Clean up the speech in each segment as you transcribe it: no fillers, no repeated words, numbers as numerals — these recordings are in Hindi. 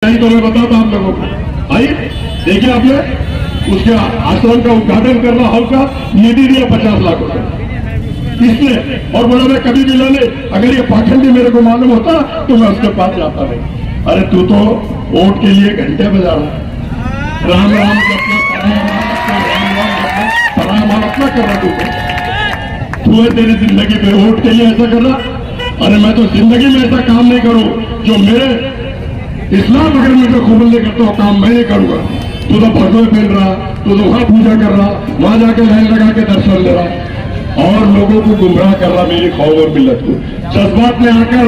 नहीं तो मैं बताता आप लोगों को। आइए देखिए, आपने उसके आश्रम का उद्घाटन करना होगा, निधि दिया 50 लाख रुपए इसने, और बोला मैं कभी भी ले, अगर ये पाखंडी मेरे को मालूम होता तो मैं उसके पास जाता नहीं। अरे तू तो वोट के लिए घंटे बजा रहा, राम राम परामाम अपना कर रहा तू है तेरी जिंदगी पे वोट के लिए ऐसा कर रहा। अरे मैं तो जिंदगी में ऐसा काम नहीं करूं जो मेरे इस्लाम अगर मुझे कबूल नहीं करता काम मैं नहीं करूंगा। तू तो भगवे पहन रहा, तू तो वहां पूजा कर रहा, वहां जाके लाइन लगा के दर्शन ले रहा और लोगों को गुमराह कर रहा, मेरी कौम और मिल्लत को। जज्बात में आकर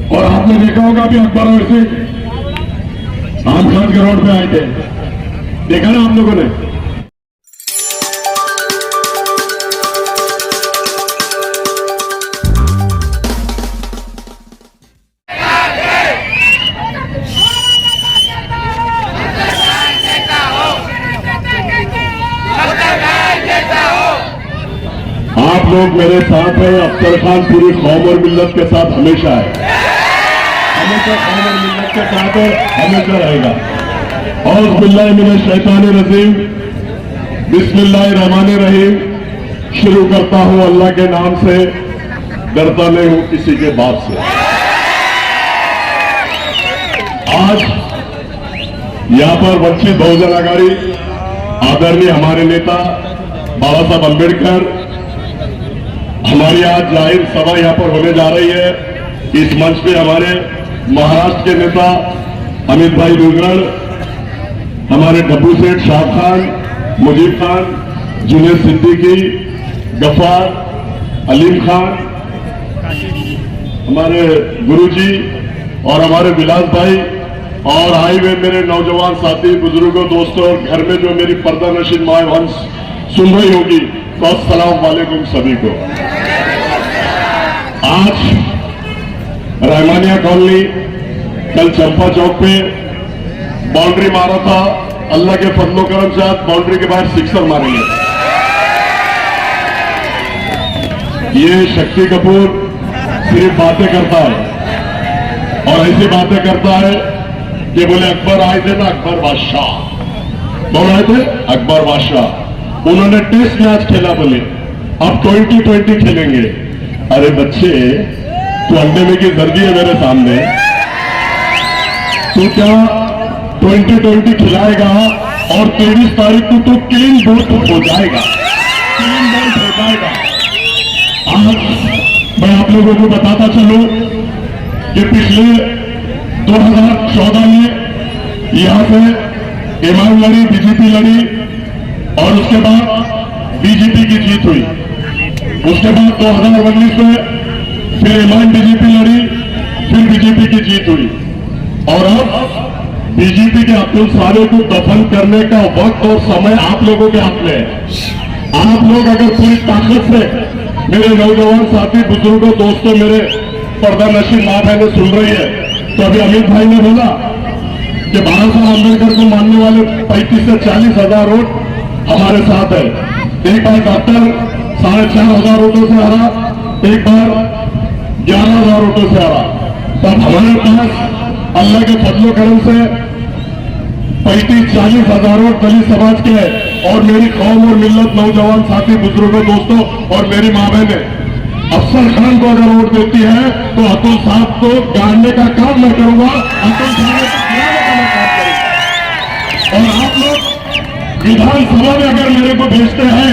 और आपने देखा होगा अभी अखबारों से आमखान के रोड पे आए थे, देखा ना आप लोगों ने। आप लोग मेरे साथ हैं, अफसर खान पूरी कौम और मिल्लत के साथ हमेशा है, हमेशा कौम और मिल्लत के साथ है, हमेशा रहेगा। और बिल्लाह मिनश शैतानिर रजीम, बिस्मिल्लाहिर्रहमानिर रहीम। शुरू करता हूं अल्लाह के नाम से, डरता नहीं हूं किसी के बाप से। आज यहां पर वंचित बहुजन आघाड़ी आदरणीय हमारे नेता बाबा साहब अम्बेडकर, हमारी आज जाहिर सभा यहां पर होने जा रही है। इस मंच पे हमारे महाराष्ट्र के नेता अमित भाई गुजराल, हमारे डब्बू सेठ शाह खान, मुजीब खान, जुनेद सिद्दीकी, गफार, अलीम खान, हमारे गुरुजी और हमारे विलास भाई, और हाईवे मेरे नौजवान साथी, बुजुर्गों, दोस्तों, और घर में जो मेरी पर्दा नशीन माए वंश सुन रही होगी, तो अस्सलाम वालेकुम सभी को। आज रहमानिया कॉलोनी कल चंपा चौक पे बाउंड्री मारा था, अल्लाह के फजलो करम से आज बाउंड्री के बाहर सिक्सर मारेंगे। ये शक्ति कपूर सिर्फ बातें करता है और ऐसी बातें करता है कि बोले अकबर आए थे ना, अकबर बादशाह, कौन आए थे? अकबर बादशाह। उन्होंने टेस्ट मैच खेला, बोले अब 2020 खेलेंगे। अरे बच्चे, तू अंडे में की जर्दी है मेरे सामने, तू क्या 2020 खिलाएगा और 23 तारीख को तू क्लीन बोल्ट हो जाएगा, क्लीन बोल्ट हो जाएगा। आज मैं आप लोगों को बताता चलूं कि पिछले 2014 में यहां से एमआईएम लड़ी, बीजेपी लड़ी और उसके बाद बीजेपी की जीत हुई। उसके बाद 2019 में फिर एमआईएम बीजेपी लड़ी, फिर बीजेपी की जीत हुई और अब बीजेपी के अब्दुल साले को दफन करने का वक्त और समय आप लोगों के हाथ में है। आप लोग अगर पूरी ताकत से, मेरे नौजवान साथी, बुजुर्गों, दोस्तों, मेरे पर्दा नशीन माँ बहनें सुन रही है, तो अभी अमित भाई ने बोला कि बाबा साहब अम्बेडकर को मानने वाले 35 से 40 हजार वोट हमारे साथ है। एक बार डॉक्टर 4,500 वोटों से हरा, एक बार 11,000 वोटों से हरा। तब हमारे पास अल्लाह के फजलो करम से 35-40 हजार वोट दलित समाज के है और मेरी कौम और मिल्लत, नौजवान साथी, बुजुर्गों, दोस्तों और मेरी माँ बहनें अफसर खान को अगर वोट देती है तो अतुल साहब को गाड़ने का काम मैं करूंगा, अतुल साहब को गिराने का मैं काम करूंगा। और आप लोग विधानसभा में अगर मेरे को भेजते हैं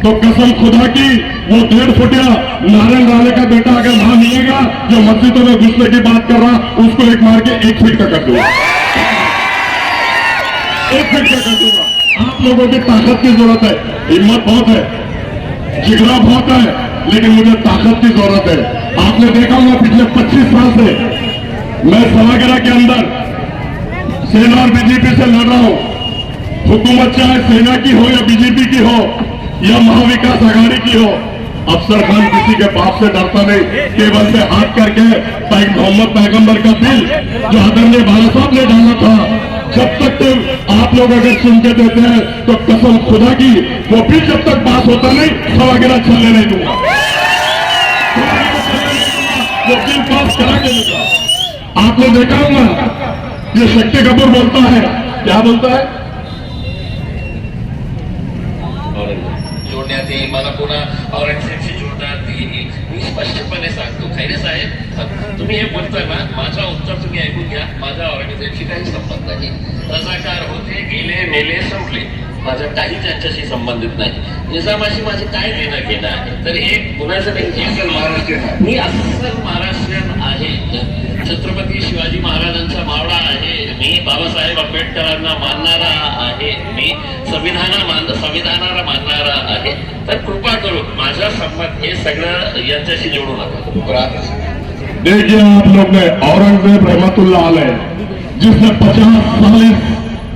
तो कसम खुदा की वो 1.5 फुटिया नारायण राणे का बेटा अगर वहां मिलेगा जो मस्जिदों में घुसने की बात कर रहा, उसको एक मार के 1 फीट का कर दूंगा, 1 फीट का कर दूंगा। आप लोगों की ताकत की जरूरत है, हिम्मत बहुत है, जिगरा बहुत है, लेकिन मुझे ताकत की जरूरत है। आपने देखा होगा पिछले 25 साल से मैं सभागृह के अंदर सेना और बीजेपी से लड़ रहा हूं। हुकूमत चाहे सेना की हो या बीजेपी की हो या महाविकास आघाड़ी की हो, अफसर खान किसी के बाप से डरता नहीं, केवल से हाथ करके मोहम्मद पैगंबर का बिल जो आदरणीय बाला साहब ने डाला था, जब तक तो आप लोग अगर सुन के देते हैं तो कसम खुदा की वो बिल जब तक पास होता नहीं सवा गिरा चलने नहीं दूंगा, वो बिल पास करा के दूंगा। आपने देखा होगा ये शक्ति कपूर बोलता है, क्या बोलता है, जोडण्यात येईल, मला पुन्हा औरंगजेबशी जोडण्यात येईल। मी स्पष्टपणे सांगतो खैरे साहेब, तुम्ही हे बोलताना माझा उत्तर तुम्ही ऐकून घ्या। माझा औरंगजेबशी काही संबंध नाही, रजाकार होते, गेले मेले संपले, माझा काही त्यांच्याशी संबंधित नाही। निजामाशी माझे काय देणं घेणं आहे, तर हे कुणाचं नाही, अस्सल महाराष्ट्रीयन, मी अस्सल महाराष्ट्रीयन आहे, छत्रपती शिवाजी महाराजांचा मावळा आहे, मी बाबासाहेब आंबेडकरांना मानणारा आहे, मी संविधानाला मानणारा आहे। तर कृपा करून माझा संमत हे सगळं यांच्याशी जोडू नका। देखिए आप लोग ने औरंगजेब रहमतुल्लाह अलैह जिसने 50 साल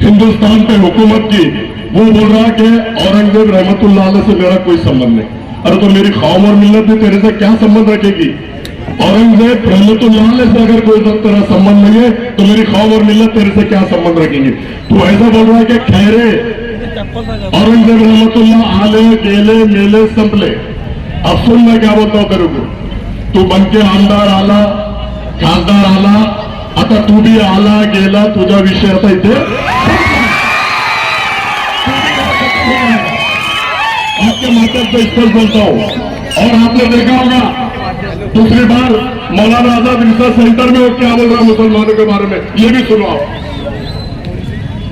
हिंदुस्तान पे हुकूमत की, वो बोल रहा कि औरंगजेब रहमतुल्लाह अलैह से मेरा कोई संबंध नहीं। अरे तो मेरी कौम और मिल्लत भी तेरे से क्या संबंध रखेगी? औरंगजेब रहमतुल्लाह अलैह से अगर कोई तेरा संबंध नहीं है तो मेरी कौम और मिल्लत तेरे से क्या संबंध रखेंगे? तो ऐसा बोल रहा है कि खैरे औरंगजेब रहमतुल्लाह अलैह गेले मेले संपले। अब सुन मैं क्या बोलता हूं तेरे को, तू बनके आमदार आला, खासदार आला, आता तू भी आला गेला, तुझा विषय आता इथे आपके माध्यम से इस पर बोलता हूं। और आपने देखा होगा दूसरी बार मौलाना आजाद रिसर्च सेंटर में वो क्या बोल रहा है मुसलमानों के बारे में, ये भी सुनो आप।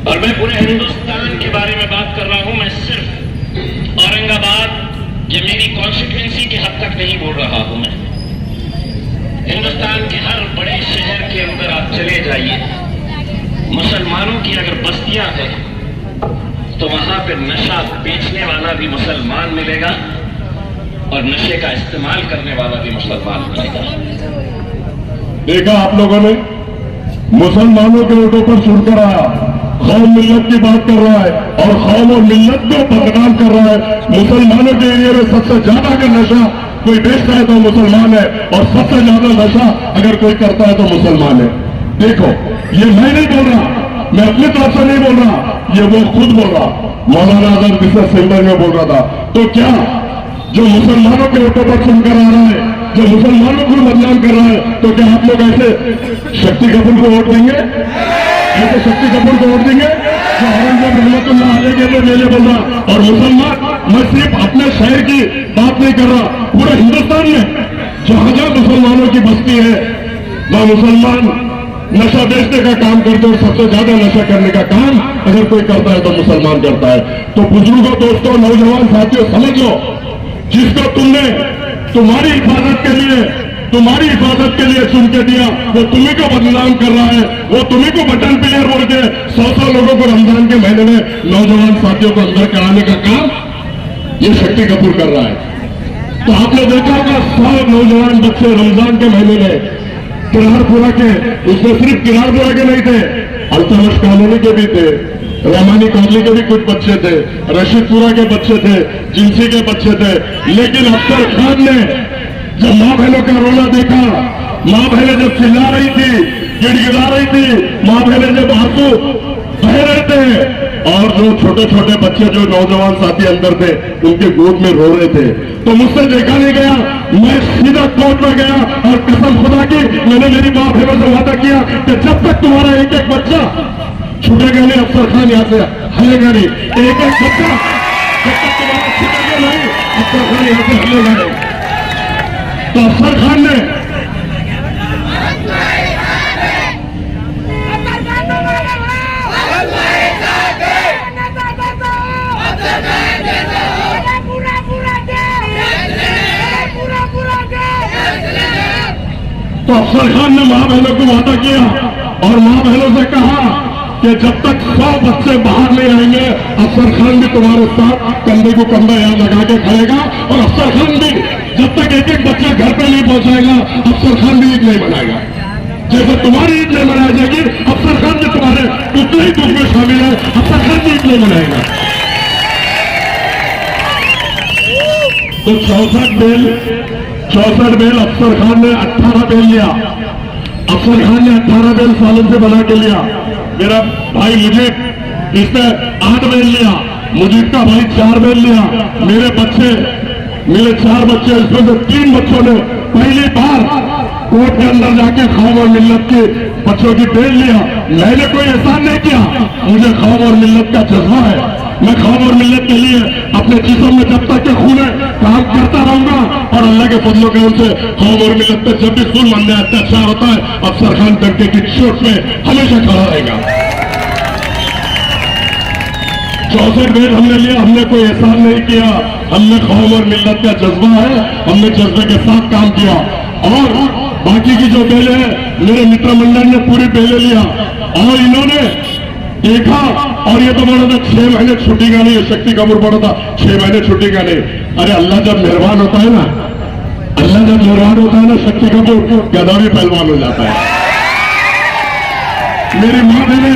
और मैं पूरे हिंदुस्तान के बारे में बात कर रहा हूं, मैं सिर्फ औरंगाबाद या मेरी कॉन्स्टिट्यूएंसी के हद तक नहीं बोल रहा हूं। मैं हिंदुस्तान के हर बड़े शहर के अंदर आप चले जाइए, मुसलमानों की अगर बस्तियां हैं तो वहां पे नशा बेचने वाला भी मुसलमान मिलेगा और नशे का इस्तेमाल करने वाला भी मुसलमान मिलेगा। देखा आप लोगों ने, मुसलमानों के ओटों पर सुनकर आया, कौम मिल्लत की बात कर रहा है और कौम और मिल्लत को बदनाम कर रहा है। मुसलमानों के एरिया में सबसे ज्यादा अगर नशा कोई बेचता है तो मुसलमान है, और सबसे ज्यादा नशा अगर कोई करता है तो मुसलमान है। देखो ये मैं नहीं बोल रहा, मैं अपनी तरफ से नहीं बोल रहा, ये वो खुद बोल रहा, मौलाना आजाद रिसर्च सेंटर में बोल रहा था। तो क्या जो मुसलमानों के ओटों पर सुनकर आ रहा है, जो मुसलमानों को बदनाम कर रहा है, तो क्या आप लोग ऐसे शक्ति कपूर को वोट देंगे? ऐसे शक्ति कपूर को वोट देंगे जो औरंगजेब रहमतुल्लाह अलैह के लिए मेले बोल रहा? और मुसलमान, मैं सिर्फ अपने शहर की बात नहीं कर रहा, पूरे हिंदुस्तान में जहां जहां मुसलमानों की बस्ती है वहां मुसलमान नशा बेचने का काम करते हैं, और सबसे ज्यादा नशा करने का काम अगर कोई करता है तो मुसलमान करता है। तो बुजुर्गों, दोस्तों, नौजवान साथियों, समझ लो, जिसको तुमने तुम्हारी हिफाजत के लिए चुन के दिया, वो तुम्ही को बदनाम कर रहा है, वो तुम्ही को बटन प्लेयर बोल के 100 लोगों को रमजान के महीने में नौजवान साथियों को अंदर कराने का काम ये शक्ति कपूर कर रहा है। तो आपने देखा होगा 100 नौजवान बच्चे रमजान के महीने में किरारपुरा के, उसमें सिर्फ किरारपुरा के नहीं थे, अल्तमश कॉलोनी के भी थे, रहमानी कॉलोनी के भी कुछ बच्चे थे, रशीदपुरा के बच्चे थे, जिंसी के बच्चे थे। लेकिन अफसर खान ने जब माँ बहनों का रोना देखा, माँ बहनें जब चिल्ला रही थी, गिड़गिड़ा रही थी, माँ बहनें जब आंसू बह रहे थे, और जो छोटे छोटे बच्चे, जो नौजवान साथी अंदर थे, उनके गोद में रो रहे थे, तो मुझसे देखा नहीं गया। मैं सीधा कोर्ट में गया और कसम खुदा की मैंने मेरी माँ बहनों से वादा किया कि जब तक तुम्हारा एक एक बच्चा छूटेगा नहीं, अफसर खान यहाँ से हलेगा नहीं, एक एक बच्चा जब तक तुम्हारा छूटेगा नहीं, अफसर खान यहाँ से हलेगा नहीं। तो अफसर खान ने मां बहनों को वादा किया और मां बहनों से कहा कि जब तक 100 बच्चे बाहर नहीं आएंगे, अफसर खान भी तुम्हारे साथ कंधे को कंधा यहां लगा के खड़ेगा, और अफसर खान भी जब तक एक एक बच्चा घर पे नहीं पहुंचाएगा, अफसर खान भी ईद नहीं मनाएगा। जैसे तुम्हारी ईद नहीं मनाई जाएगी, अफसर खान भी तुम्हारे उतने ही दुख में शामिल है, अफसर खान भी ईद नहीं मनाएगा। तो तो 64 बेल अफसर खान ने 18 बेल लिया। अफसर खान ने 18 बेल सालों से बना के लिया। मेरा भाई मुजीब इसने 8 बेल लिया। मुजीब का भाई 4 बेल लिया। मेरे 4 बच्चे, इसमें से 3 बच्चों ने पहली बार कोर्ट के अंदर जाके कौम और मिल्लत के बच्चों की बेल लिया। मैंने कोई एहसान नहीं किया, मुझे कौम और मिल्लत का जज्बा है। मैं कौम और मिल्लत के लिए अपने जिस्म में जब तक के खून है काम करता रहूंगा और अल्लाह के फजलो के उनसे कौम और मिल्लत पे जब भी जुल्म अन्याय अत्याचार होता है अफसर खान डंके की चोट में हमेशा खड़ा रहेगा। 64 बेल हमने लिया, हमने कोई एहसान नहीं किया, हमने कौम और मिल्लत का जज्बा है, हमने जज्बे के साथ काम किया। और बाकी की जो बेलें हैं मेरे मित्र मंडल ने पूरी बेलें लिया और इन्होंने देखा। और ये तो बोला था 6 महीने छुट्टी का नहीं, शक्ति कपूर बोला था 6 महीने छुट्टी का नहीं। अरे अल्लाह जब मेहरबान होता है ना, शक्ति कपूर गधा भी पहलवान हो जाता है। मेरी माँ बहने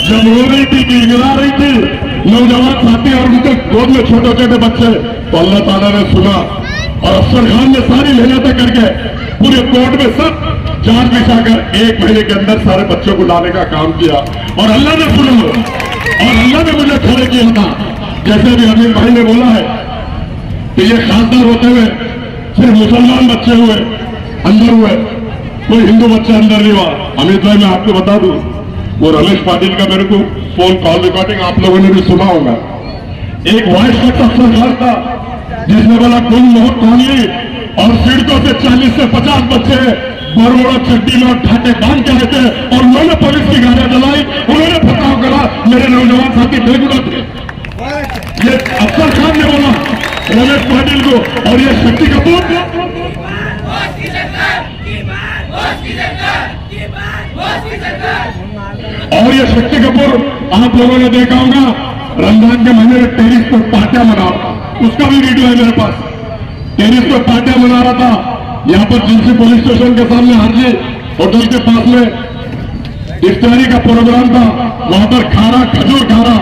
जब रो रही थी, गिड़गिड़ा रही थी, नौजवान साथी और उनके गोद में छोटे छोटे बच्चे, तो अल्लाह ताला ने सुना और अफसर खान ने सारी मेहनतें करके पूरे कोर्ट में सब जान बिछाकर 1 महीने के अंदर सारे बच्चों को लाने का काम किया। और अल्लाह ने सुना और अल्लाह ने मुझे खड़े किया था। जैसे भी अमीर भाई ने बोला है कि ये खासदार होते हुए सिर्फ मुसलमान बच्चे हुए अंदर हुए, कोई हिंदू बच्चा अंदर नहीं हुआ। अमित भाई मैं आपको बता दूं, वो रमेश पाटिल का मेरे को फोन कॉल रिकॉर्डिंग आप लोगों ने भी सुना होगा। एक वॉइस कट अफसर खान था जिसने बोला कोई मोहर कौली और सीढ़ियों से 40 से 50 बच्चे बरमोड़ा चड्डी में ठाटे बांध के आए थे और उन्होंने पुलिस की गाड़ियां जलाई, उन्होंने फटाव करा, मेरे नौजवान साथी बेगुनाह थे। ये अफसर खान ने बोला रमेश पाटिल को, और ये शक्ति कपूर आप लोगों ने देखा होगा रमजान के महीने में टेरिस पर पार्टियां मना रहा, उसका भी वीडियो है मेरे पास। टेरिस पर पार्टियां मना रहा था यहाँ पर जिनसी पुलिस स्टेशन के सामने हाजी होटल के पास में इफ्तारी का प्रोग्राम था, वहां पर खारा खजूर खारा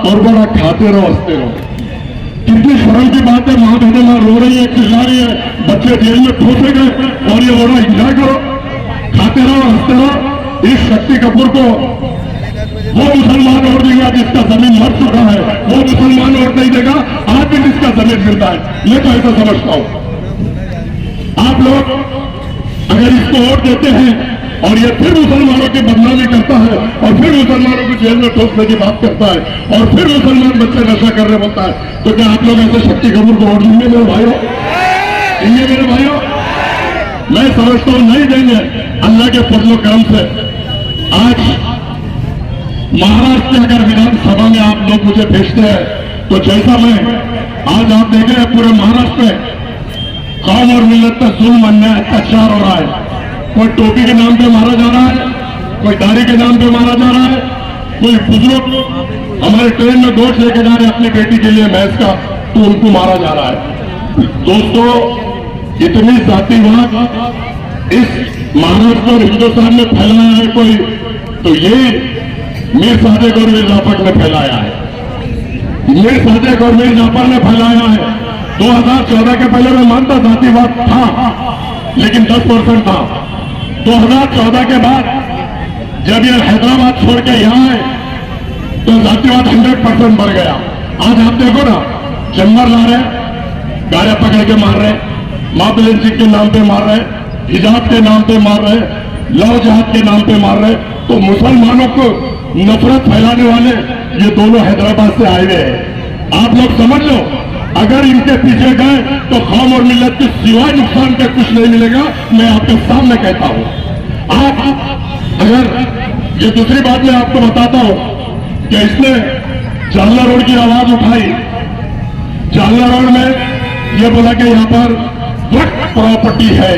और बड़ा खाते रहो हंसते रहो। कितनी शर्म की बात है, माँ बहने माँ रो रही है, चिल्ला रही है, बच्चे जेल में ठोसे गए और ये बोला एंजॉय करो, खाते रहो हंसते रहो। इस शक्ति कपूर को वो मुसलमान वोट देगा जिसका जमीन मर चुका है, वो मुसलमान वोट नहीं देगा आज भी जिसका जमीन गिरता है। मैं तो ऐसा समझता हूं आप लोग अगर इसको वोट देते हैं और ये फिर मुसलमानों की बदनामी करता है और फिर मुसलमानों को जेल में ठोसने की बात करता है और फिर मुसलमान बच्चे नशा करने बोलता है, तो क्या आप लोग ऐसे शक्ति कपूर को वोट देंगे मेरे भाइयों? देंगे मेरे भाइयों? मैं समझता हूं नहीं देंगे। अल्लाह के फजलो करम से आज महाराष्ट्र के अगर विधानसभा में आप लोग मुझे भेजते हैं तो जैसा मैं आज आप देख रहे हैं पूरे महाराष्ट्र में कौम और मिल्लत का जुल्म अन्याय अत्याचार हो रहा है। कोई टोपी के नाम पे मारा जा रहा है, कोई दाढ़ी के नाम पे मारा जा रहा है, कोई बुजुर्ग हमारे ट्रेन में गोश्त लेके जा रहे हैं अपनी बेटी के लिए भैंस का, तो उनको मारा जा रहा है। दोस्तों इतनी जातिवाद इस महाराष्ट्र और हिंदुस्तान में फैलाया है कोई, तो ये मीर सादिक और मीर जाफर ने फैलाया है। मीर सादिक और मीर जाफर ने फैलाया है। 2014 के पहले मैं मानता जातिवाद था लेकिन 10% था। 2014 के बाद जब ये हैदराबाद छोड़ के यहां आए तो जातिवाद 100% बढ़ गया। आज आप देखो ना, जंगल ला रहे, गाड़ियां पकड़ के मार रहे, मां बहन सिंह के नाम पे मार रहे, हिजाब के नाम पे मार रहे, लव जहाद के नाम पे मार रहे। तो मुसलमानों को नफरत फैलाने वाले ये दोनों हैदराबाद से आए हुए हैं। आप लोग समझ लो, अगर इनके पीछे गए तो कौम और मिल्लत के सिवाय नुकसान के कुछ नहीं मिलेगा। मैं आपके सामने कहता हूं। आप अगर ये दूसरी बात मैं आपको बताता हूं कि इसने जालना रोड की आवाज उठाई। जालना रोड में ये बोला कि यहां पर वक्फ प्रॉपर्टी है,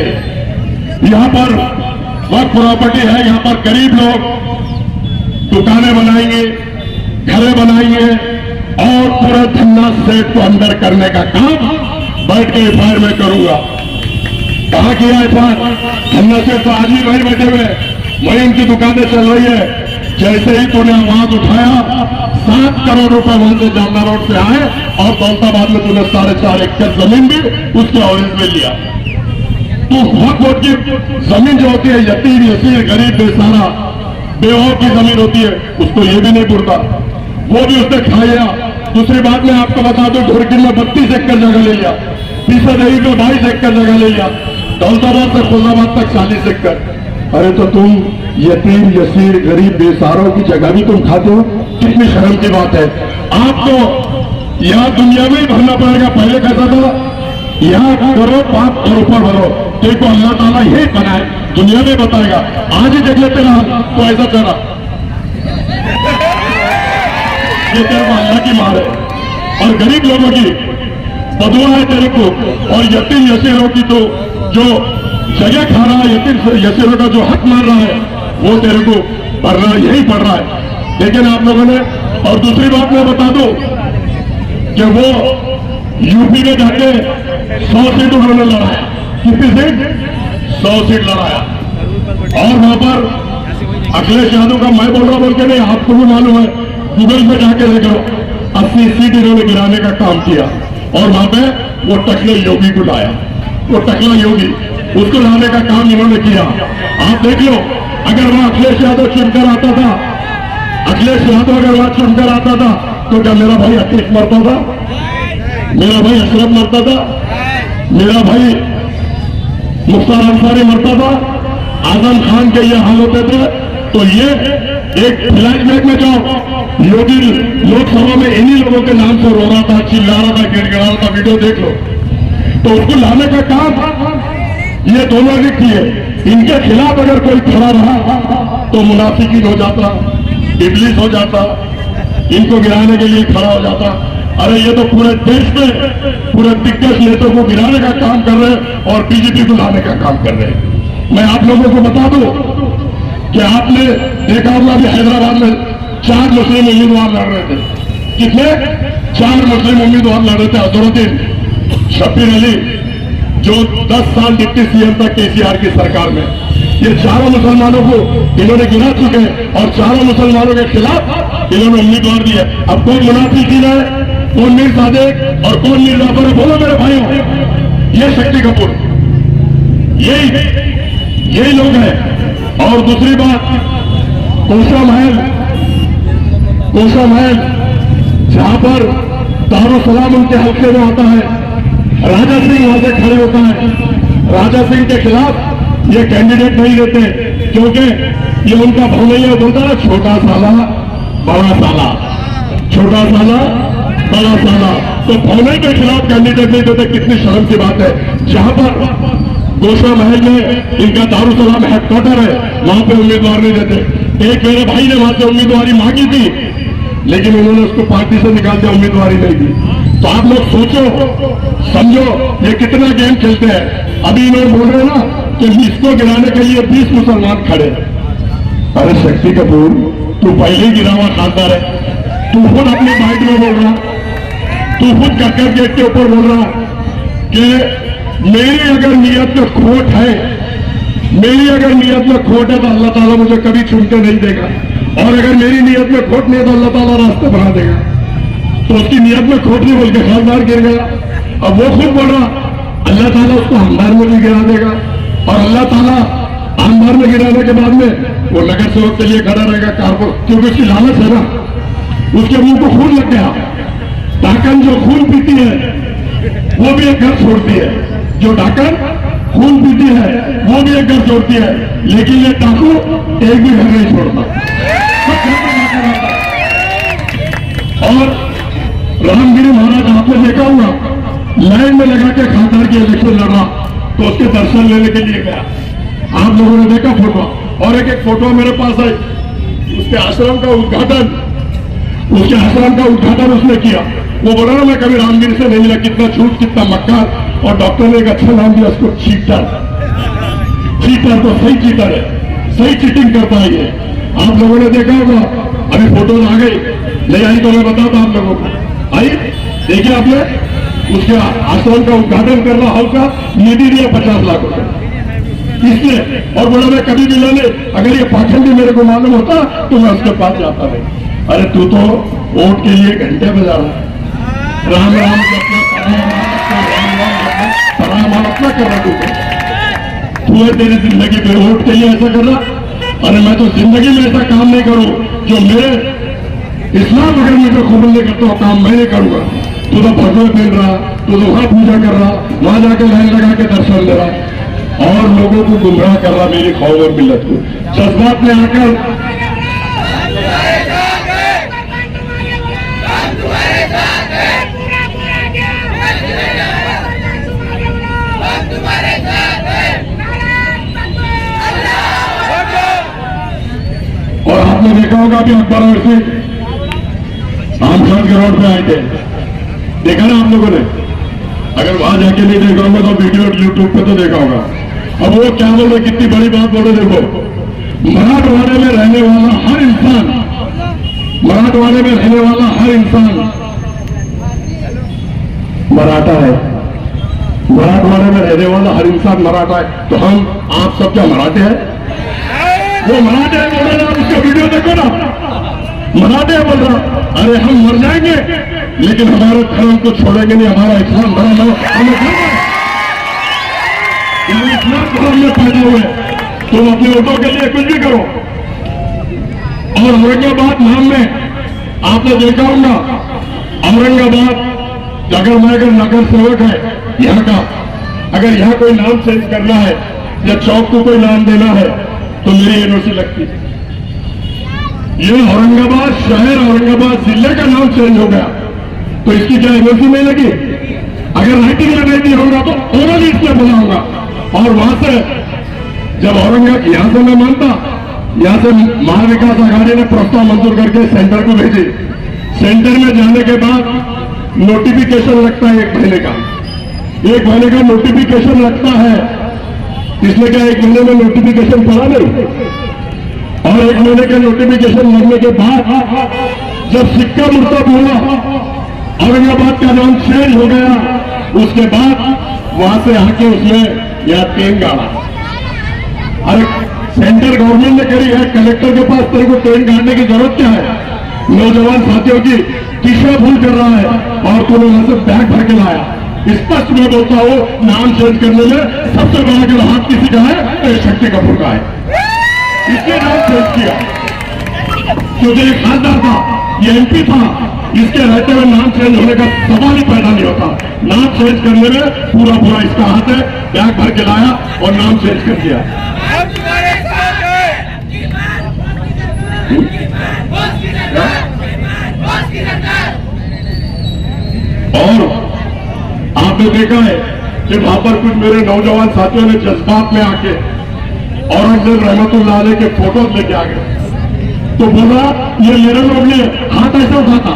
यहां पर वक्फ प्रॉपर्टी है, यहां पर गरीब लोग दुकानें बनाएंगे, घरें बनाएंगे और पूरा धन्ना सेठ को अंदर करने का काम बैठ के एफआईआर में करूंगा। कहां किया एफआईआर? धन्ना सेठ तो आज भी वहीं बैठे हुए, वहीं उनकी दुकानें चल रही है। जैसे ही तूने आवाज उठाया 7 करोड़ रुपए वहां से जामना रोड से आए और दौलताबाद में तूने 4.5 एकड़ जमीन भी उसके ऑरेंज में लिया। तो वक्त वोट की जमीन जो होती है यतीम यसीर गरीब बेसहारा बेवाओं की जमीन होती है, उसको ये भी नहीं बुरता, वो भी उसने खा लिया। दूसरी बात मैं आपको बता दूं, ढोरकिन में 32 एकड़ जगह ले लिया, पीसादेवी में 22 एकड़ जगह ले लिया, दौलताबाद से खुलनाबाद तक 40 एकड़। अरे तो तुम यतीम यसीर गरीब बेसहारों की जगह भी तुम खाते हो, कितनी शर्म की बात है। आपको यहाँ दुनिया में ही भरना पड़ेगा। पहले कैसा था, यहाँ करो पाप और ऊपर भरो, देखो अल्लाह ताला यही बनाए, दुनिया में बताएगा। आज ही देख लेते ना तो ऐसा करा, ये तेरे को अल्लाह की मार है और गरीब लोगों की बदुआ है तेरे को, और यतीम यसीरों की तो जो जगह खा रहा है, यतीम यसीरों का जो हक मार रहा है, वो तेरे को भरना यही पड़ रहा है। लेकिन आप लोगों ने, और दूसरी बात मैं बता दूं कि वो यूपी में जाके 100 सीट उन्होंने लड़ाया। कितनी सीट? 100 सीट लड़ाया। और वहां पर अखिलेश यादव का मैं बोल रहा बोल के नहीं, आपको भी मालूम है, गूगल पे जाके देख लो, 80 सीट इन्होंने गिराने का काम किया। और वहां पे वो टकले योगी को लाया, वो टकला योगी, उसको लाने का काम इन्होंने किया। आप देख लो, अगर वहां अखिलेश यादव चुनकर आता था, अखिलेश यादव अगर वहां चुनकर आता था, तो क्या मेरा भाई अखिलेश मरता था? मेरा भाई अशरफ मरता था? मेरा भाई मुख्तार अंसारी मरता था? आजम खान के ये हाल होते थे? तो ये एक फ्लैशबैक में जाओ, योगी लोकसभा में इन्हीं लोगों के नाम से रो रहा था, चिल्ला रहा था, गिड़गिड़ा रहा था, वीडियो देख लो। तो उसको लाने का काम ये दोनों ने किए। इनके खिलाफ अगर कोई खड़ा रहा तो मुनाफिकीन हो जाता, इबलीस हो जाता, इनको गिराने के लिए खड़ा हो जाता। अरे ये तो पूरे देश में पूरे दिग्गज नेताओं को गिराने का काम कर रहे हैं और बीजेपी को लाने का काम कर रहे हैं। मैं आप लोगों को बता दूं कि आपने देखा होगा कि हैदराबाद में 4 मुस्लिम उम्मीदवार लड़ रहे थे। कितने? 4 मुस्लिम उम्मीदवार लड़ रहे थे। अजहरुद्दीन, शब्बीर अली, जो 10 साल डिप्टी सीएम था केसीआर की सरकार में, ये चारों मुसलमानों को इन्होंने गिरा चुके हैं और चारों मुसलमानों के खिलाफ इन्होंने उम्मीदवार दिया। अब कौन मुनाफिकीन है, कौन मीर सादिक और कौन मीर जाफर है? बोलो मेरे भाइयों, ये शक्ति कपूर, यही लोग हैं। और दूसरी बात, कोसा महल जहां पर दारुसलाम उनके हल्के में आता है, राजा सिंह वहां से खड़े होता है। राजा सिंह के खिलाफ ये कैंडिडेट नहीं देते, क्योंकि ये उनका भौलैया बोलता है, छोटा साला बड़ा साला, छोटा साला बड़ा साला। तो भौले के खिलाफ कैंडिडेट नहीं देते, कितनी शर्म की बात है। जहां पर गोशा महल में इनका दारुसलाम हेडक्वार्टर है, वहां पे उम्मीदवार नहीं देते। एक मेरे भाई ने वहां से उम्मीदवारी मांगी थी, लेकिन उन्होंने उसको पार्टी से निकाल दिया, उम्मीदवारी नहीं दी। तो आप लोग सोचो समझो ये कितना गेम खेलते हैं। अभी इन्होंने बोल रहे हैं ना कि इसको गिराने के लिए 20 मुसलमान खड़े। अरे शक्ति कपूर, तू पहले ही गिरा हुआ खानदार है, तू खुद अपनी बाइट में बोल रहा, तू खुद कक्कर गेट के ऊपर बोल रहा कि मेरी अगर नियत में खोट है, मेरी अगर नियत में खोट है तो अल्लाह ताला मुझे कभी छूटने नहीं देगा, और अगर मेरी नियत में खोट नहीं है तो अल्लाह ताला रास्ते बना देगा। तो उसकी नियत में खोट नहीं बोल के खानदार गिर गया। अब वो खुद बोल रहा अल्लाह ताला उसको अंबार में भी गिरा देगा, और अल्लाह ताला अंबार में गिराने के बाद में वो नगर सेवक के लिए खड़ा रहेगा कारपोर, क्योंकि उसकी लालच है ना, उसके मुंह को खून लग गया। डाकन जो खून पीती है वो भी एक घर छोड़ती है, जो डाकन खून पीती है वो भी एक घर छोड़ती है, लेकिन ये डाकू एक भी घर नहीं छोड़ता, सब घर पर जाकर रहता है। और रामगिरी महाराज आपने देखा होगा, लाइन में लगा के खानदार की इलेक्शन लड़ा, तो उसके दर्शन लेने के लिए गया। आप लोगों ने देखा फोटो, और एक फोटो मेरे पास है, उसके आश्रम का उद्घाटन, उसके आश्रम का उद्घाटन उसने किया। वो बोला ना मैं कभी रामगिरी से नहीं मिला, कितना झूठ कितना मक्कार, और डॉक्टर ने एक अच्छा नाम दिया उसको, चीटर। चीटर तो सही चीटर है, सही चीटिंग करता है ये। आप लोगों ने देखा होगा, अभी फोटोज आ गई, नहीं आई तो मैं बताता आप लोगों को। आई देखिए आपने, उसके आश्रम का उद्घाटन कर रहा होगा, निधि दिया 50 लाख रुपए, इसलिए, और बोला मैं कभी भी लेने, अगर ये पाखंडी मेरे को मालूम होता तो मैं उसके पास जाता नहीं। अरे तू तो वोट के लिए घंटे बजा रहा है, राम राम जपना, परामाम अपना कर रहा तू है तेरी जिंदगी पे वोट के लिए ऐसा कर रहा। अरे मैं तो जिंदगी में ऐसा काम नहीं करूं जो मेरे इस्लाम अगर मुझे कबूल नहीं करता वो काम मैं नहीं करूंगा। तू तो भगवे पहन रहा, तू तो वहां पूजा कर रहा, वहां जाके लाइन लगा के दर्शन दे रहा और लोगों को गुमराह कर रहा, मेरी कौम और मिल्लत को। जज्बात में आकर और आपने देखा होगा अभी अखबारों से आमखान के रोड पे आए थे, देखा ना आप लोगों ने? अगर वहां जाके नहीं देखा होगा तो वीडियो यूट्यूब पे तो देखा होगा। अब वो क्या बोल रहे, कितनी बड़ी बात बोले, देखो मराठवाड़े में रहने वाला हर इंसान, मराठवाड़े में रहने वाला हर इंसान मराठा है, मराठवाड़े में रहने वाला हर इंसान मराठा है। तो हम आप सब क्या मराठे हैं? वो मराठे है बोल रहा, उसका वीडियो देखो ना, मराठे बोल रहा। अरे हम मर जाएंगे लेकिन हमारे धर्म को छोड़ेंगे नहीं, हमारा इस्लाम धर्म है, हमें इस्लाम धर्म में पैदा हुए। तुम अपने वोटों के लिए कुछ भी करो। और औरंगाबाद नाम में आपने देखा होगा, औरंगाबाद अगर मैं अगर नगर सेवक है यहाँ का, अगर यहाँ कोई नाम चेंज करना है या चौक को कोई नाम देना है तो मेरी एनओसी लगती है। ये औरंगाबाद शहर, औरंगाबाद जिले का नाम चेंज हो गया तो इसकी क्या एनओसी नहीं लगी? अगर राइटिंग में नहीं दिया होगा तो ओरली इसमें बोला होगा। और वहां से जब औरंगाबाद यहां से मैं मानता, यहां से महाविकास आघाड़ी ने प्रस्ताव मंजूर करके सेंटर को भेजी। सेंटर में जाने के बाद नोटिफिकेशन लगता है 1 महीने का, 1 महीने का नोटिफिकेशन लगता है। इसमें क्या 1 महीने में नोटिफिकेशन पड़ा नहीं? और 1 महीने के नोटिफिकेशन लगने के बाद जब सिक्का मुर्दा बोला, औरंगाबाद का नाम चेंज हो गया, उसके बाद वहां से आके उसमें यह ट्रेन गाड़ा। अरे सेंट्रल गवर्नमेंट ने करी है, कलेक्टर के पास तेरे को ट्रेन गाड़ने की जरूरत क्या है? नौजवान साथियों की दिशा भूल कर रहा है और तूने वहां से बैग भर के लाया। स्पष्ट मैं बोलता हूं, नाम चेंज करने में सबसे बड़ा अगर हाथ किसी का है तो शक्ति कपूर का है। इसके नाम चेंज किया क्योंकि एक खासदार था, ये एमपी था, इसके रहते हुए नाम चेंज होने का सवाल ही पैदा नहीं होता। नाम चेंज करने में पूरा पूरा इसका हाथ है, बैग भर के लाया और नाम चेंज कर दिया। और आपने देखा है कि वहां पर कुछ मेरे नौजवान साथियों ने जज्बात में आके औरंगजेब रहमतुल्लाह अलैह के फोटोज लेके आ गए। तो बोला ये मेरे लोग ने हाथ ऐसा उठाता,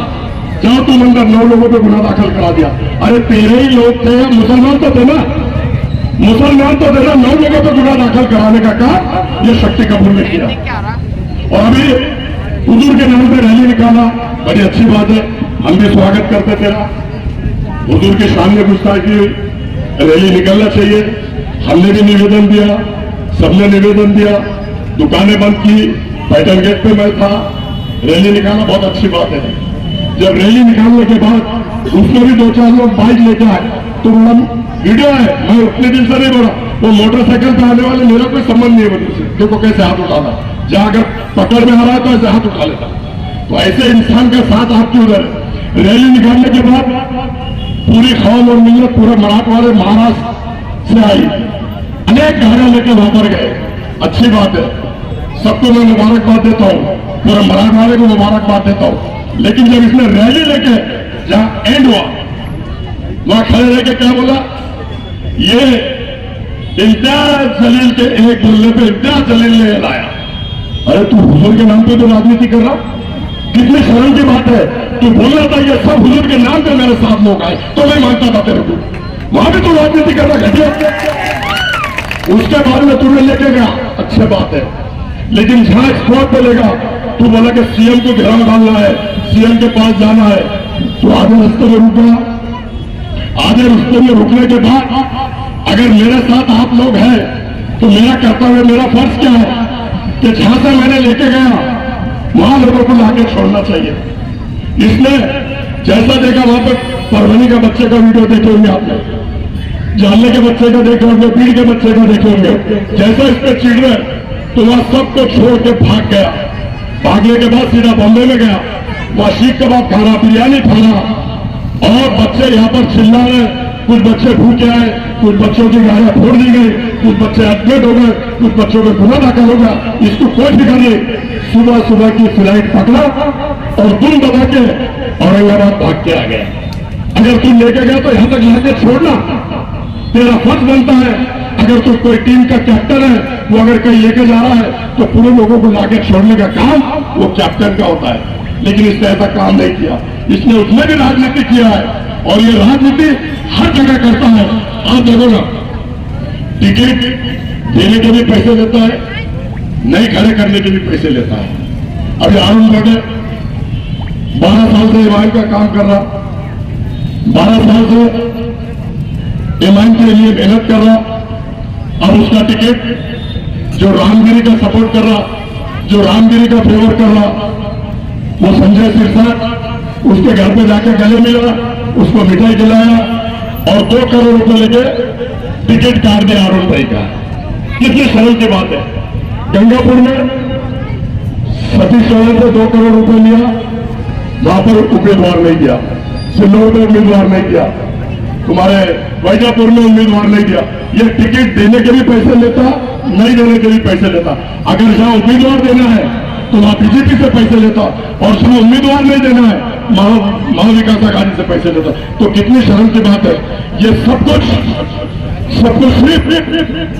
जाओ तुम अंदर 9 लोगों पे गुनाह दाखिल करा दिया। अरे तेरे ही लोग थे, मुसलमान तो थे ना, मुसलमान तो थे ना, 9 लोगों पे गुनाह दाखिल कराने का काम ये शक्ति कपूर ने किया। और अभी हुजूर के नाम पे रैली निकाला, बड़ी अच्छी बात है, हम भी स्वागत करते थे। हुजूर के सामने गुस्ताखी रैली निकलना चाहिए, हमने भी निवेदन दिया, सबने निवेदन दिया, दुकानें बंद की, पैटर्न गेट पे मैं था, रैली निकालना बहुत अच्छी बात है। जब रैली निकालने के बाद उसमें भी 2-4 लोग बाइक लेके आए तो वीडियो है, मैं उतने दिन से नहीं बोला, वो मोटरसाइकिल पे आने वाले मेरा कोई संबंध नहीं है बंदूक से, देखो कैसे हाथ उठाना, जहां अगर पकड़ में आ रहा है तो ऐसे हाथ उठा लेता। तो ऐसे इंसान का साथ आपके उधर रैली निकालने के बाद पूरी कौम और मिल्लत, पूरे मराठवाड़े महाराष्ट्र से आई, अनेक गाड़ियां लेके वहां पर गए, अच्छी बात है, सबको मैं मुबारकबाद देता हूं, पूरे मराठवाड़े को मुबारकबाद देता हूं। लेकिन जब इसने रैली लेके जहां एंड हुआ वहां खड़े रह के क्या बोला, ये इम्तियाज जलील के एक बोलने पे इम्तियाज जलील ने लाया। अरे तू हुजूर के नाम पे तो राजनीति कर रहा, कितनी शर्म की बात है। तू बोल रहा था ये सब हुजूर के नाम पे मेरे साथ लोग आए तो मैं मानता था तेरे को, वहां भी तू राजनीति कर रहा घटिया। उसके बाद में तूने लेके गया, अच्छी बात है, लेकिन जहां स्पॉट पे लेगा तू बोला कि सीएम को घेराव डालना है, सीएम के पास जाना है, तो आधे रास्ते में रुका। आधे रास्ते में रुकने के बाद अगर मेरे साथ आप लोग हैं तो मेरा कर्तव्य, मेरा फर्ज क्या है कि जहां से मैंने लेके गया वहां लोगों को लाके छोड़ना चाहिए। इसने जैसा देखा वहां पर परभनी का बच्चे का वीडियो देखे होंगे आपने, जालने के बच्चे का देखे होंगे, पीड़ के बच्चे का देखे होंगे, जैसा इस पर चिड़ रहे तो वहां सबको छोड़ के भाग गया। भागने के बाद सीधा बॉम्बे में गया, वहां सीख कबाब खाना, बिरयानी खाना, और बच्चे यहाँ पर चिल्ला रहे। कुछ बच्चे भूखे आए, कुछ बच्चों की गाड़ियां फोड़ दी गई, कुछ बच्चे एडमिट हो गए, कुछ बच्चों में गुना दाखिल हो गया। इसको कोई फिक्र नहीं। सुबह सुबह की फ्लाइट पकड़ा और दुम दबा के औरंगाबाद भाग के आ गया। अगर तुम लेके गया तो यहां तक लाके छोड़ना तेरा फर्ज बनता है। अगर तो कोई टीम का कैप्टन है, वो अगर कहीं लेके जा रहा है तो पूरे लोगों को लाके छोड़ने का काम वो कैप्टन का होता है। लेकिन इसने ऐसा काम नहीं किया। इसने उसमें भी राजनीति किया है, और ये राजनीति हर जगह करता है। आप देखो ना, टिकट देने के भी पैसे लेता है, नहीं खड़े करने के भी पैसे लेता है। अभी अरुण बड़े 12 साल से एमआईएम का काम कर रहा, 12 साल से एमआईएम के लिए मेहनत कर रहा। अब उसका टिकट जो रामगिरी का सपोर्ट कर रहा, जो रामगिरी का फेवर कर रहा, वो संजय सिरसा उसके घर पे जाकर गले मिला, उसको मिठाई खिलाया और 2 करोड़ रुपए लेके टिकट काट दिया अरुण भाई का। कितनी सरल की बात है। गंगापुर में सतीश चौहान से 2 करोड़ रुपए लिया, वहां पर उम्मीदवार नहीं दिया, सिल्लोर में उम्मीदवार नहीं दिया, तुम्हारे वैजापुर में उम्मीदवार नहीं दिया। ये टिकट देने के भी पैसे लेता, नहीं देने के भी पैसे लेता। अगर जहां उम्मीदवार देना है तो वहां बीजेपी से पैसे लेता, और जहां उम्मीदवार नहीं देना है महाविकास आघाड़ी से पैसे लेता। तो कितनी शर्म की बात है। ये सब कुछ सिर्फ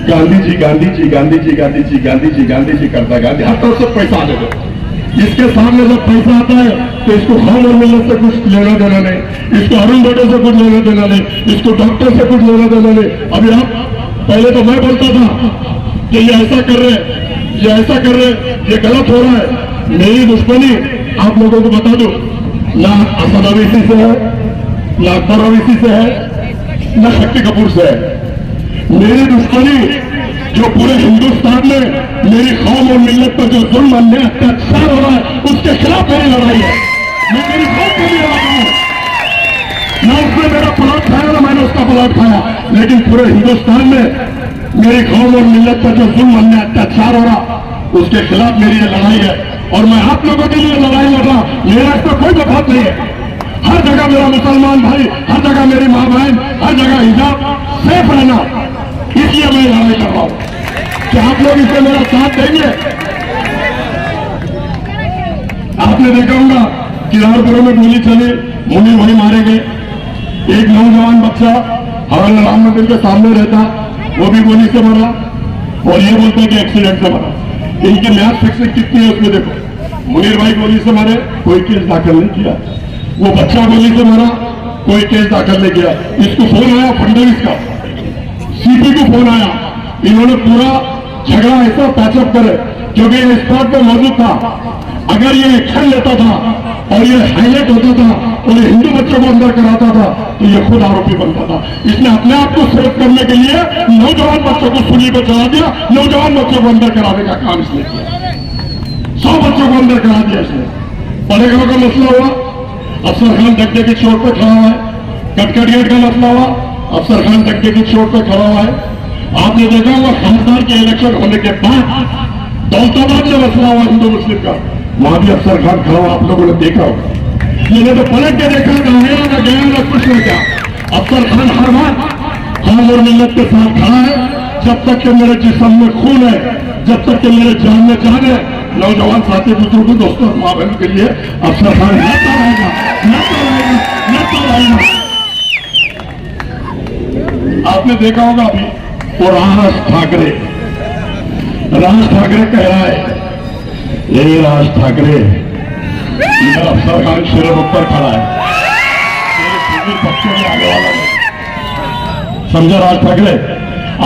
गांधी जी गांधी जी गांधी जी गांधी जी गांधी जी गांधी जी करता। गांधी हर तरफ से पैसा आने दो। इसके सामने जब पैसा आता है तो इसको खान और मिलत से कुछ लेना देना नहीं, इसको अरुण बड़े से कुछ लेना देना नहीं, इसको डॉक्टर से कुछ लेना देना नहीं। अभी आप पहले तो मैं बोलता था कि ये ऐसा कर रहे, ये ऐसा कर रहे, ये गलत हो रहा है। मेरी दुश्मनी आप लोगों को बता दो, ना असद अवैसी से है, ना अकबर अवैसी से है, ना शक्ति कपूर से है। मेरी दुश्मनी जो पूरे हिंदुस्तान में मेरी कौम और मिल्लत पर जो जुल्म अन्याय अत्याचार हो रहा है, उसके खिलाफ मेरी लड़ाई है। मैं मेरी कौम के लिए लड़ा हूं, ना उसने मेरा प्लॉट खाया ना मैंने उसका प्लॉट खाया, लेकिन पूरे हिंदुस्तान में मेरी कौम और मिल्लत पर जो जुल्म अन्याय अत्याचार हो रहा, उसके खिलाफ मेरी ये लड़ाई है। और मैं आप लोगों के लिए लड़ाई लड़ रहा। मेरा इस पर कोई मफाद नहीं है। हर जगह मेरा मुसलमान भाई, हर जगह मेरी माँ बहन, हर जगह हिजाब सेफ रहना, इसलिए मैं लड़ाई कर रहा हूं। क्या आप लोग इसे मेरा साथ देंगे? आपने देखा होगा किरारपुर में गोली चली, मुनि वहीं मारे गए। एक नौजवान बच्चा हवाला राम मंदिर के सामने रहता, वो भी गोली से मरा, और ये बोलते हैं कि एक्सीडेंट से मरा। इनकी मैच फिक्सिंग कितनी है उसमें देखो। मुनीर भाई गोली से मारे, कोई केस दाखिल नहीं किया। वो बच्चा गोली से मरा, कोई केस दाखिल नहीं किया। इसको फोन आया फडणवीस का, सीपी को फोन आया, इन्होंने पूरा झगड़ा ऐसा पैचअप करे, क्योंकि ये स्पॉट पर मौजूद था। अगर ये एक्शन लेता था और ये हाईलाइट होता था और ये हिंदू बच्चों को अंदर कराता था तो ये खुद आरोपी बनता था। इसने अपने आप को सेव करने के लिए नौजवान बच्चों को सुनी पर चढ़ा दिया, नौजवान बच्चों को अंदर कराने का काम इसने किया। 100 बच्चों को अंदर करा दिया इसने। बड़े गांव का मसला हुआ, अफसर खान धक्के की चोट पर खड़ा हुआ है। कटकट का मसला हुआ, अफसर खान धक्के की चोट पर खड़ा हुआ है। आपने देखा होगा खासदार के इलेक्शन होने के बाद दौलताबाद में मसला हुआ हिंदू मुस्लिम का, वहां भी अफसर खान खड़ा हुआ, आप लोगों ने देखा होगा। मैंने तो पलट के देखा, ना आया ना गया ना कुछ नहीं किया। अफसर खान हर बार कौम और मिल्लत के साथ खड़ा है। जब तक के मेरे जिस्म में खून है, जब तक के मेरे जान में जान है, नौजवान साथी पुत्रों को, दोस्तों, माँ बहन के लिए अफसर खान लड़ता रहेगा, लड़ता रहेगा, लड़ता रहेगा। आपने देखा होगा अभी वो राज ठाकरे कह रहा है, ये राज ठाकरे इधर अफसर खान सिर ऊपर खड़ा है, बच्चों के आने वाला नहीं समझा। राज ठाकरे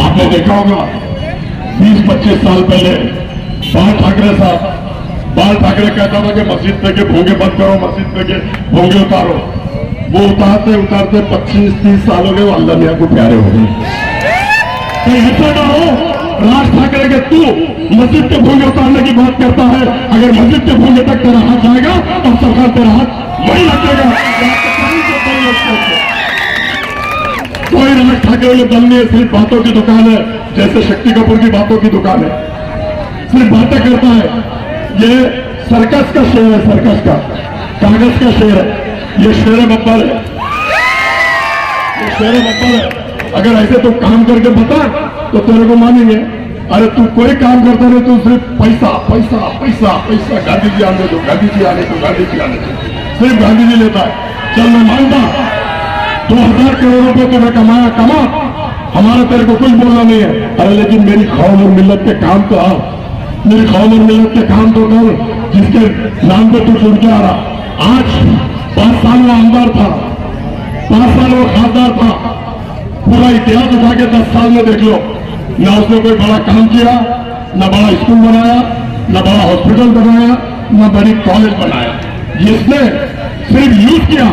आपने देखा होगा 20-25 साल पहले बाल ठाकरे साहब, बाल ठाकरे कहता था कि मस्जिद पे के भोंगे बंद करो, मस्जिद पे के भोंगे उतारो। वो उतारते उतारते 25-30 साल हो गए, वो अल्लाह मियां को प्यारे हो गए। तो ऐसा ना हो राज ठाकरे के तू मस्जिद के भूमि उतारने की बात करता है, अगर मस्जिद के भूमि तक तेरा हाथ जाएगा तो सरकार तेरा हाथ वही रखेगा। कोई राज ठाकरे के दल में सिर्फ बातों की दुकान है, जैसे शक्ति कपूर की बातों की दुकान है, सिर्फ बातें करता है। ये सर्कस का शेर है, सर्कस का, कागज का शेर है, ये शेर बब्बर है, ये शेर बब्बर है। अगर ऐसे तो काम करके बता तो तेरे को मानेंगे। अरे तू कोई काम करता नहीं, तू सिर्फ पैसा पैसा पैसा पैसा, गांधी जी आने दो, गांधी जी आने दो, गांधी जी आने दो, सिर्फ गांधी जी लेता है। चल मैं मानता 2000 करोड़ रुपए तुम्हें कमाया, कमा, हमारा तेरे को कुछ बोलना नहीं है। अरे लेकिन मेरी कौम और मिल्लत के काम तो आ, मेरी कौम और मिल्लत के काम तो कर, जिसके नाम पे तू जुड़ के आ रहा। आज 5 साल वो आमदार था, 5 साल वो खासदार था, पूरा इतिहास उठा के 10 साल में देख लो, ना उसने कोई बड़ा काम किया, ना बड़ा स्कूल बनाया, ना बड़ा हॉस्पिटल बनाया, ना बड़ी कॉलेज बनाया। जिसने सिर्फ यूज किया,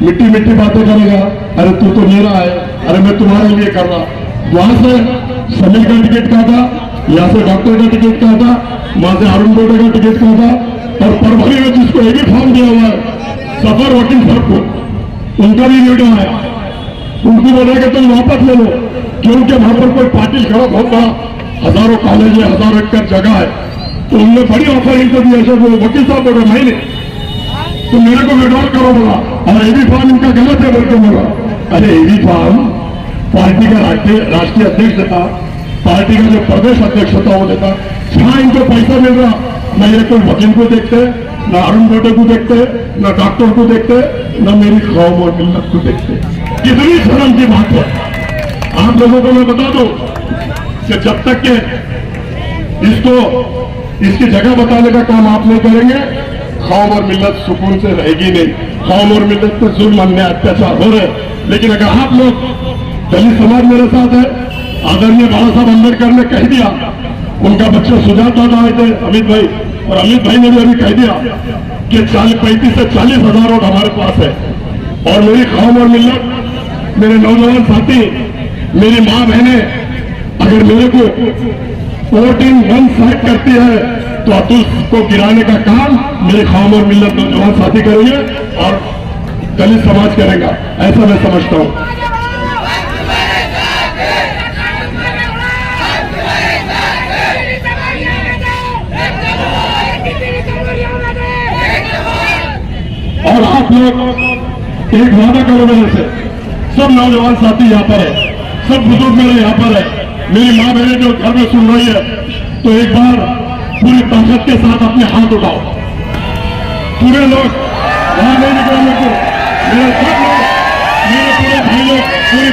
मिट्टी मिट्टी बातें करेगा। अरे तू तो मेरा है, अरे मैं तुम्हारे लिए कर रहा। वहां से समीर का टिकट कहा था, यहाँ से डॉक्टर का टिकट कहा था, वहां से अरुण गोटे का टिकट कहा था, और परभरी में जिसको एक ही फॉर्म दिया हुआ है सफर वकील साहब को, उनका भी वीडियो आया। उनको बोला कि तुम वापस ले लो, क्योंकि वहां पर कोई पार्टी खड़ा बहुत बड़ा, हजारों कॉलेज है, हजारों एकड़ जगह है, तो उनने बड़ी ऑफर इनको दी। ऐसे वो वकील साहब बोल रहे मैंने तो मेरे को विड्रॉल करो बोला, और एबी फॉर्म इनका गलत है बोल के बोला। अरे एबी फॉर्म पार्टी का राष्ट्रीय अध्यक्ष देता, पार्टी का जो प्रदेश अध्यक्ष होता वो देता। जहां इनको पैसा मिल रहा, न ये कोई वकील को देखते, न अरुण गोटे को देखते, न डॉक्टर को देखते, न मेरी कौम और मिल्लत को देखते। कितनी शर्म की बात है। आप लोगों को मैं बता दूं कि जब तक के इसको इसकी जगह बताने का काम आप नहीं करेंगे, कौम और मिल्लत सुकून से रहेगी नहीं। कौम और मिल्लत पर जुल्म अन्याय अत्याचार हो रहे, लेकिन अगर आप लोग, दलित समाज मेरे साथ है, आदरणीय बाबा साहब अम्बेडकर ने कह दिया, उनका बच्चा सुजात दादा आए थे अमित भाई, और अमित भाई ने भी अभी कह दिया कि 35 से 40 हजार वोट हमारे पास है। और मेरी कौम और मिल्लत, मेरे नौजवान साथी, मेरी माँ बहने, अगर मेरे को वोटिंग वन साइड करती है तो अतुल को गिराने का काम मेरे कौम और मिल्लत नौजवान साथी करेंगे और दलित समाज करेगा, ऐसा मैं समझता हूँ। और आप लोग एक वादा करो मेरे से, सब नौजवान साथी यहाँ पर है, सब बुजुर्ग मेरे यहाँ पर है, मेरी माँ बहनें जो घर में सुन रही है, तो एक बार पूरी ताकत के साथ अपने हाथ उठाओ। पूरे लोग वहां नहीं निकलने को, मेरे सब लोग, मेरे पूरे भाई लोग पूरी